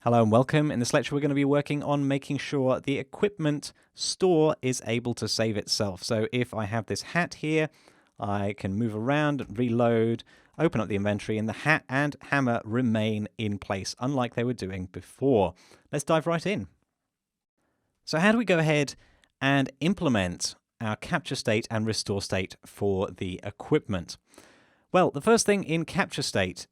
Hello and welcome. In this lecture, we're going to be working on making sure the equipment store is able to save itself. So if I have this hat here, I can move around, reload, open up the inventory, and the hat and hammer remain in place, unlike they were doing before. Let's dive right in. So how do we go ahead and implement our capture state and restore state for the equipment? Well, the first thing in capture state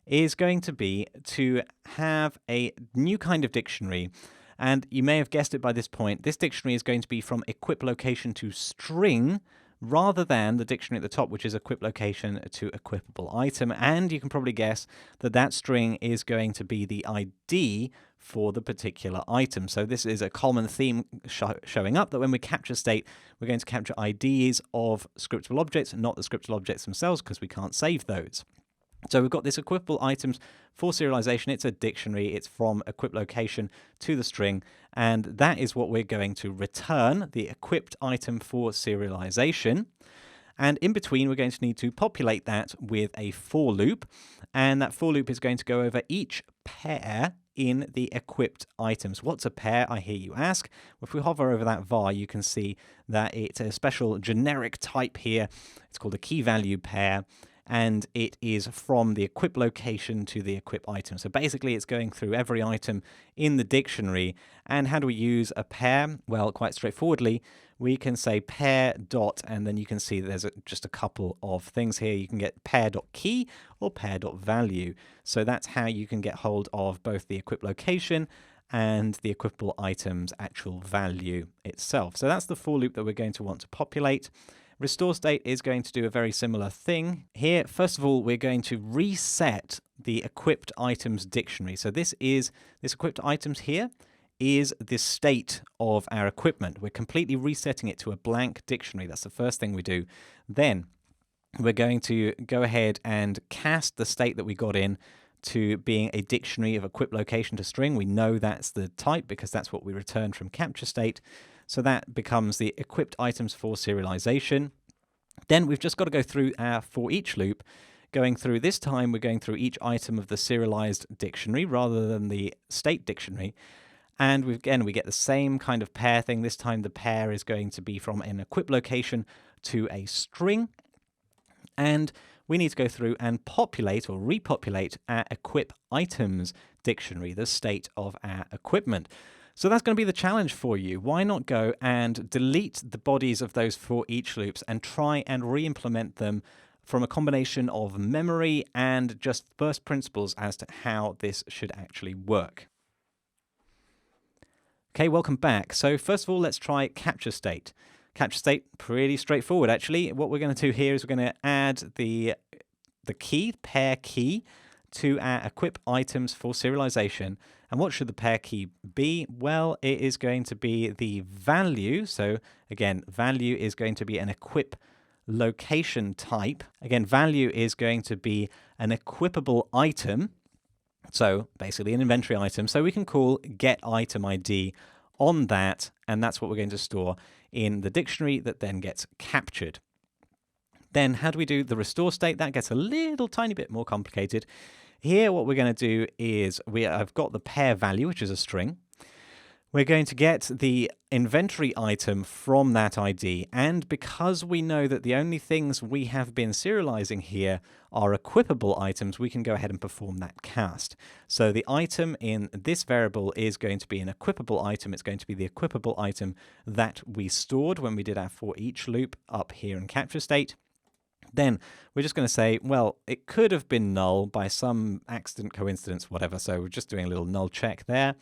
is going to be to have a new kind of dictionary. And you may have guessed it by this point. This dictionary is going to be from equip location to string rather than the dictionary at the top, which is equip location to equipable item. And you can probably guess that that string is going to be the ID for the particular item. So this is a common theme showing up, that when we capture state, we're going to capture IDs of scriptable objects, not the scriptable objects themselves, because we can't save those. So we've got this equipable items for serialization. It's a dictionary. It's from equip location to the string. And that is what we're going to return, the equipped item for serialization. And in between, we're going to need to populate that with a for loop. And that for loop is going to go over each pair in the equipped items. What's a pair, I hear you ask? Well, if we hover over that var, you can see that it's a special generic type here. It's called a key value pair. And it is from the equip location to the equip item. So basically, it's going through every item in the dictionary. And how do we use a pair? Well, quite straightforwardly, we can say pair dot, and then you can see that there's just a couple of things here. You can get pair.key or pair.value. So that's how you can get hold of both the equip location and the equipable item's actual value itself. So that's the for loop that we're going to want to populate. Restore state is going to do a very similar thing. Here, first of all, we're going to reset the equipped items dictionary. So this equipped items here is the state of our equipment. We're completely resetting it to a blank dictionary. That's the first thing we do. Then we're going to go ahead and cast the state that we got in to being a dictionary of equip location to string. We know that's the type because that's what we returned from capture state. So that becomes the equipped items for serialization. Then we've just got to go through our for each loop. Going through this time, we're going through each item of the serialized dictionary rather than the state dictionary. And we get the same kind of pair thing. This time the pair is going to be from an equip location to a string. And we need to go through and populate or repopulate our equip items dictionary, the state of our equipment. So that's going to be the challenge for you. Why not go and delete the bodies of those for each loops and try and re-implement them from a combination of memory and just first principles as to how this should actually work. Okay, welcome back. So first of all, let's try capture state. Capture state, pretty straightforward actually. What we're going to do here is we're going to add the key, pair key, to our equip items for serialization. And what should the pair key be? Well, it is going to be the value. So again, value is going to be an equip location type. Again, value is going to be an equipable item. So basically an inventory item. So we can call get item ID on that, and that's what we're going to store in the dictionary that then gets captured. Then how do we do the restore state? That gets a little tiny bit more complicated. Here, what we're going to do is I've got the pair value, which is a string. We're going to get the inventory item from that ID. And because we know that the only things we have been serializing here are equipable items, we can go ahead and perform that cast. So the item in this variable is going to be an equipable item. It's going to be the equipable item that we stored when we did our for each loop up here in capture state. Then we're just going to say, well, it could have been null by some accident, coincidence, whatever. So we're just doing a little null check there.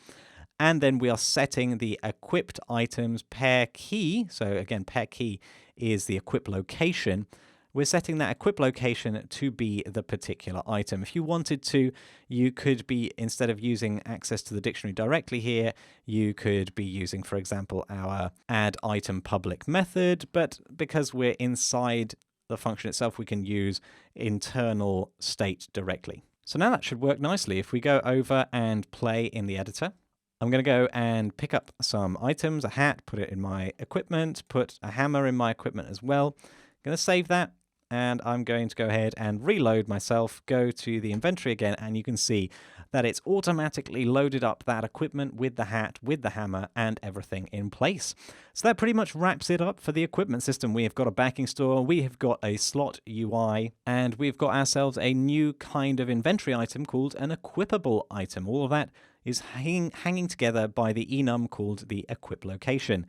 And then we are setting the equipped items pair key. So again, pair key is the equip location. We're setting that equip location to be the particular item. If you wanted to, you could be, instead of using access to the dictionary directly here, you could be using, for example, our add item public method. But because we're inside the function itself, we can use internal state directly. So now that should work nicely. If we go over and play in the editor, I'm going to go and pick up some items, a hat, put it in my equipment, put a hammer in my equipment as well. I'm going to save that, and I'm going to go ahead and reload myself, go to the inventory again, and you can see that it's automatically loaded up that equipment with the hat, with the hammer, and everything in place. So that pretty much wraps it up for the equipment system. We have got a backing store, we have got a slot UI, and we've got ourselves a new kind of inventory item called an equipable item. All of that is hanging together by the enum called the equip location.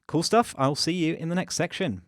Cool stuff. I'll see you in the next section.